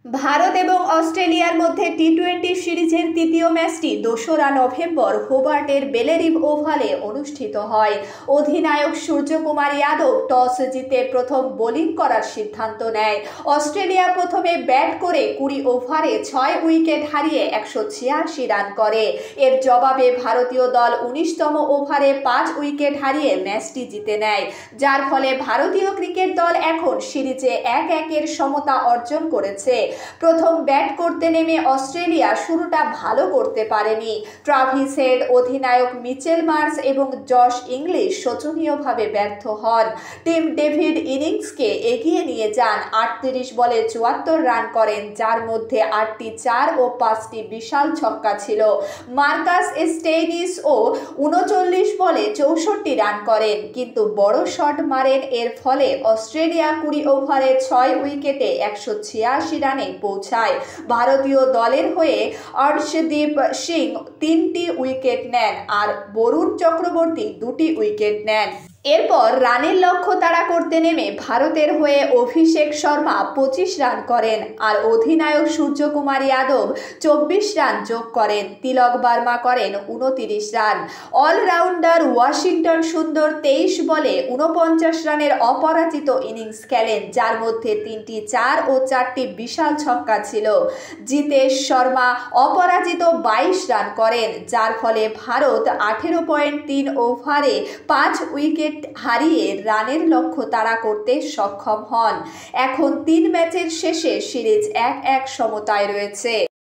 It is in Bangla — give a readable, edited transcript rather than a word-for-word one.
ভারত এবং অস্ট্রেলিয়ার মধ্যে টি-20 সিরিজের তৃতীয় ম্যাচটি ২রা নভেম্বর হোবার্টের বেলেরিভ ওভালে অনুষ্ঠিত হয়। অধিনায়ক সূর্যকুমার যাদব টস জিতে প্রথম বোলিং করার সিদ্ধান্ত নেয়। অস্ট্রেলিয়া প্রথমে ব্যাট করে ২০ ওভারে ৬ উইকেট হারিয়ে ১৮৬ রান করে। এর জবাবে ভারতীয় দল ১৯তম ওভারে ৫ উইকেট হারিয়ে ম্যাচটি জিতে নেয়, যার ফলে ভারতীয় ক্রিকেট দল এখন সিরিজে ১-১-এর সমতা অর্জন করেছে। প্রথম ব্যাট করতে নেমে অস্ট্রেলিয়া শুরুটা ভালো করতে পারেনি। ট্রাভিস হেড, অধিনায়ক মিচেল মার্শ এবং জশ ইংলিশ শোচনীয়ভাবে ব্যর্থ হন। টিম ডেভিড ইনিংসকে এগিয়ে নিয়ে যান, ৩৮ বলে ৭৪ রান করেন, যার মধ্যে ৮টি ৪ ও ৫টি বিশাল ছক্কা ছিল। মার্কাস স্টোইনিস ও ৩৯ বলে ৬৪ রান করেন, কিন্তু বড় শট মারেন। এর ফলে অস্ট্রেলিয়া ২০ ওভারে ৬ উইকেটে ১৮৬ রানে পৌঁছায়। ভারতীয় দলের হয়ে অর্শদীপ সিং ৩টি উইকেট নেন আর বরুণ চক্রবর্তী ২টি উইকেট নেন। এরপর রানের লক্ষ্য তাড়া করতে নেমে ভারতের হয়ে অভিষেক শর্মা ২৫ রান করেন আর অধিনায়ক সূর্যকুমার যাদব ২৪ রান যোগ করেন। তিলক বর্মা করেন ২৯ রান। অলরাউন্ডার ওয়াশিংটন সুন্দর ২৩ বলে ৪৯ রানের অপরাজিত ইনিংস খেলেন, যার মধ্যে ৩টি ৪ ও ৪টি বিশাল ছক্কা ছিল। জিতেশ শর্মা অপরাজিত ২২ রান করেন, যার ফলে ভারত ১৮.৩ ওভারে ৫ উইকেট হারিয়ে রানের লক্ষ্য তাড়া করতে সক্ষম হন। এখন ৩ ম্যাচের শেষে সিরিজ ১-১ সমতায় রয়েছে।